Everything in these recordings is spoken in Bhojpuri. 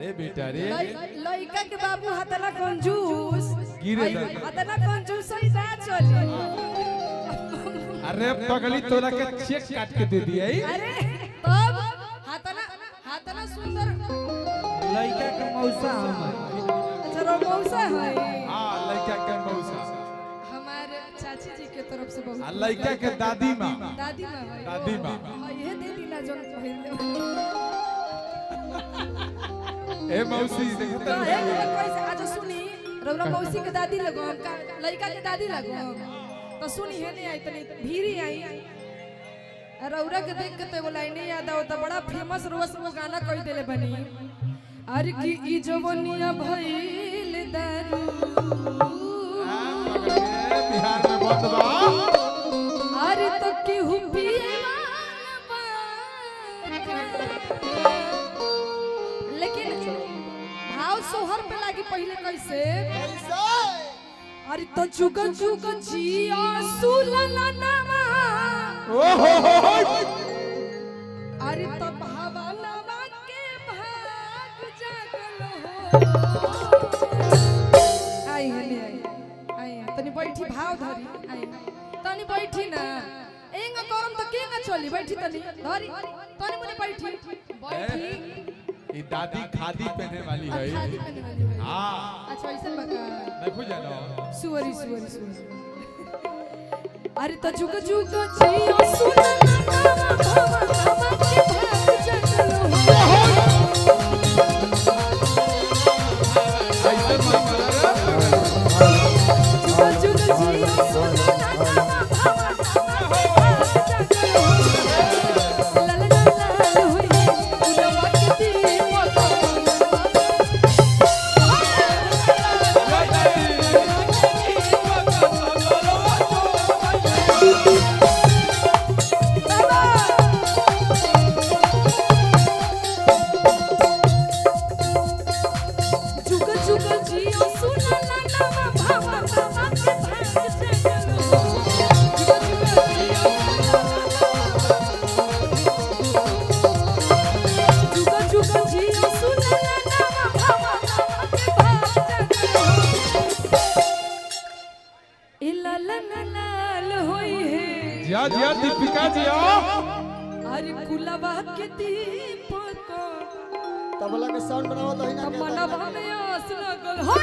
ए बेटा रे लइका के बाबू हतना कंजूस गिरे हतना कंजूस सही ना चली। अरे पगली तोरा के चेक काट के दे दिया अरे तब हतना हतना सुंदर लइका के मौसा हमर। अच्छा रो मौसा है। हां लइका के मौसा हमारे चाची जी के तरफ से बहुत। आ लइका के दादी मां दादी मां है। दादी मां ये दे दी ना जोन पहले ए मौसी देखता है कैसे आज सुनी रौरा मौसी के दादी लगो का लइका के दादी लगो तो सुनी है नहीं आई तनी भीरी आई रौरा के देख के तो एगो लाइन याद आओ तो बड़ा फेमस रोज वो गाना कह देले बनी अरे की ई जवनिया भइल दारू बिहार में बंद बा अरे तो केहू पिए लेकिन भाव सोहर पे लागी पहले कैसे अरे तो जुग जुग जिया सुलला नामा ओहो अरे तो भावनवा के भाग जागल हो आई हले आई तनी बैठी भाव धरी आई तनी बैठी ना एंगा करम तो केंगा चली बैठी तनी धरी तनी मुने बैठी बैठी ये दादी खादी पहनने वाली है खादी पहनने वाली है हां अच्छा ऐसा बका नहीं बुझा ना सुवरी सुवरी सुवरी अरे तो जुग जुग जिया सुनना भावनवा के भाग जागल हो ऐसे मत जुग जुग जिया सुनना भावनवा के भाग जागल हो ला ला ला होई फुलवा के दीपक जुग जुग जिया सुनना नामा भावनवा के भाग जागल हो जुग जुग जिया जुग जुग जिया सुनना नामा भावनवा के भाग जागल हो ए लाल लाल होई है जिया दीपिका जिया अरे कुलवा के दीपक तबला के साउंड बनाओ तो ही ना मनवा में आस लगल हो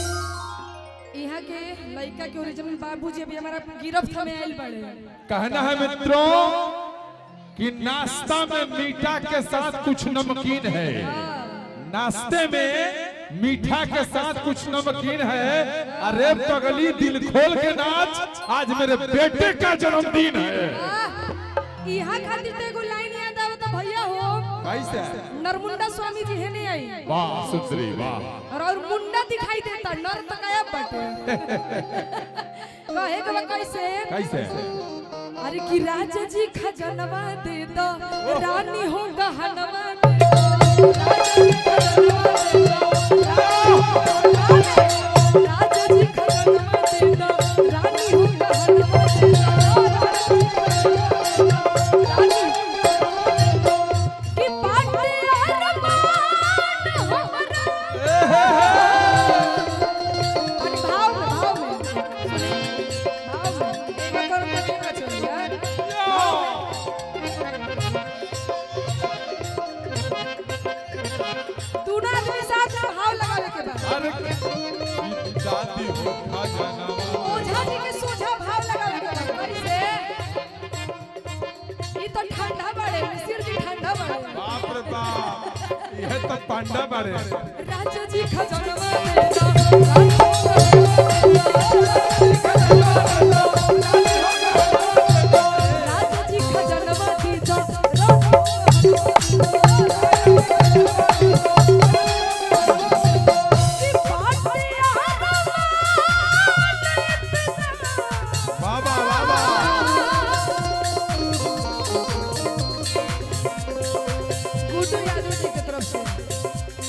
यहाँ के लड़का के ओरिजिनल बाबूजी अभी हमारा गिरफ्त में आयल पड़े कहना है मित्रों कि नाश्ता में मीठा के साथ कुछ नमकीन है नाश्ते में मीठा के साथ कुछ नमकीन है अरे पगली दिल खोल के नाच आज मेरे बेटे का जन्मदिन है यहाँ खातिर तो एगो लाइन याद आवत भैया हो कैसे नरमुंडा स्वामी जी है नहीं आई वाह सुंदरी वाह और मुंडा दिखाई देता नर तो गायब बटे कहे के बा कैसे कैसे अरे कि राजा जी खजनवा दे दो रानी हो गहनवा दे दो राजा जी खजनवा दे दो रानी हो गहनवा दे दो रानी कि बाटे अरमान हमरा अरे भाव में एका करो तो केना चली यार तू ना आदमी साथ में भाव लगावे के बा अरे दादी हो खजाना ओझा जी के सोझा भाव लगावे के बा कैसे ई तो ठंडा बड़े मिसिर जी ठंडा बड़े बाप रे बाप यह तो पांडा बारे राजा जी खजनवा दे दो राजा जी खजनवा दे दो बाबा बाबा गुड्डू यादव जी के तरफ से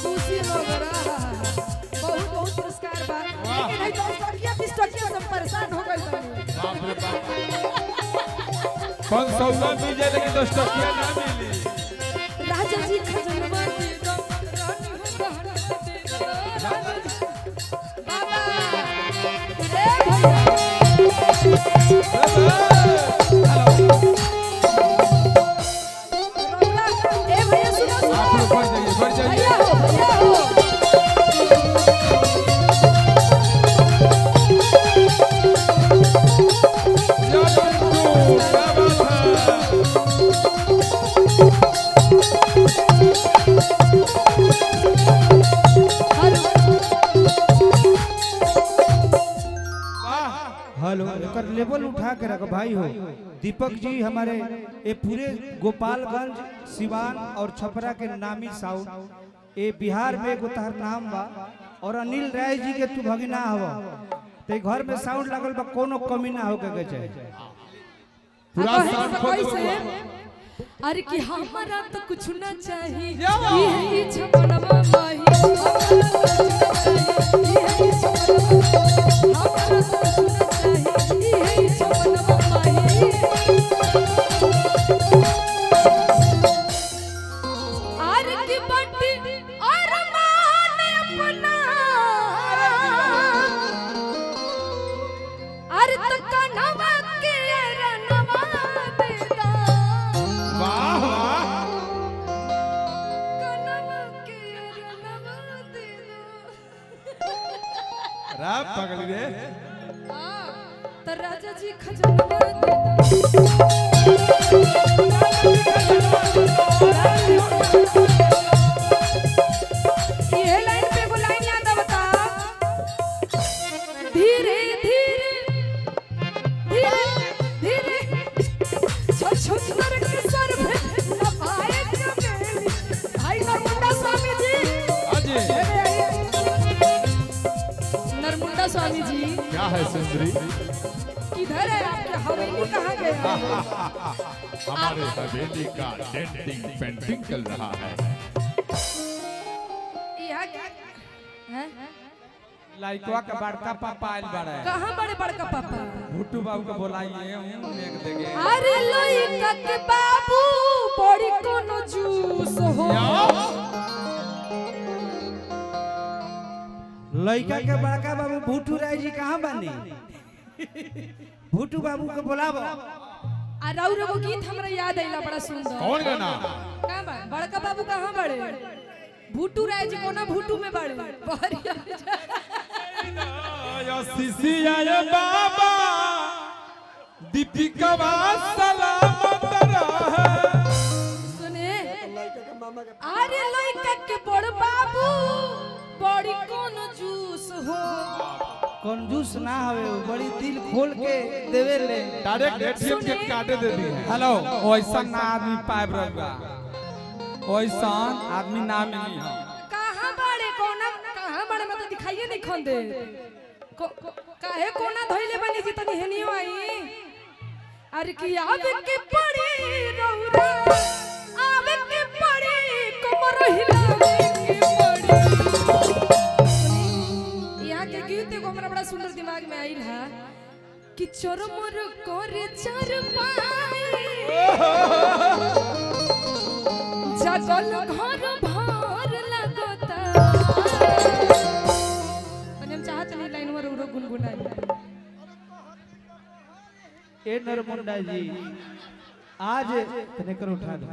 खुशी वगैरह बहुत बहुत पुरस्कार बा लेकिन है 10 टकिया 20 टकिया सब परेशान हो गइल बानी बाप रे बाप 500 मिल जाए लेकिन 10 टकिया ना मिली राजा जी खजनवा दे दो रानी हो गहना दे दो राजा जी बाबा ए भैया सुनो सुनो आप लोग बढ़ जाइए भैया हो हेलो एकर लेवल उठा के रखो भाई हो। दीपक जी हमारे ये पूरे गोपालगंज सिवान और छपरा के नामी साउंड ये बिहार में एगो तहर नाम बा और अनिल राय जी के तू भगिना हवा ते घर में साउंड लागल बा कोनो कमी ना होके के चाहिए। पूरा साउंड खोल दो कैसे अरे कि हमारा तो कुछ ना चाहिए ये छपनवा माही हमारा तो कुछ ना चाहिए ये छपनवा हमारा तो कुछ ना चाहिए ये छपनवा माही आर की बट्टी और मान अपना अरे तो कनवा के रनवा देता वाह वाह कनवा के रनवा देता रात पगली रे तो राजा जी खजनवा देता ये लाइन पे एगो लाइन याद बता धीरे धीरे धीरे धीरे छछुंदर के सर पे नभाए चमेली भाई नरमुंडा स्वामी जी अजय नरमुंडा स्वामी जी क्या है सुंदरी किधर है आपके हवेली कहाँ गए हमारे हवेली का डेंटिंग पेंटिंग चल रहा है यहाँ क्या हैं लाइटवा के बड़का पापा आइल बाड़े कहाँ बड़े बड़का पापा भुट्टू बाबू के बोलाइए हम नेक देगे अरे लइका के बाबू बड़ी कोनो जूस हो लड़का के बड़का बाबू भूटू राय जी कहाँ बनी भूटू बाबू के बुलावो आ राउर एगो गीत हमरा याद आइला बड़ा सुंदर कौन गाना कहाँ बा बड़का बाबू कहाँ बड़े भूटू राय जी कोना भूटू में बड़े बहरिया या सिसिया ये बाबा दीपिका सलामत रहे सुने लड़का के मामा के अरे लइका के बड़ बाबू बड़ी कोनो जूस हो कंजूस ना हवे वो बड़ी दिल खोल के देवे ले डायरेक्ट एटीएम के काटे दे दी है हेलो वैसा ना आदमी पाइब रहुआ वैसा आदमी ना मिली हम कहाँ बड़े कोना कहाँ बड़े मतलब दिखाइए नहीं खोंदे काहे कोना धइले बनी जी तनी हेनियो आई अरे की आवे के पड़ी रौरा आवे के पड़ी कमर हिलावे के पड़ी यहाँ के गीत एगो हमरा बड़ा सुंदर दिमाग में आइल है कि चरमर करे चर पाई जगल घर भार लगता हम चाहत नहीं लाइन में उड़ो गुनगुनाई ए नरमुंडा जी आज तने कर उठा दो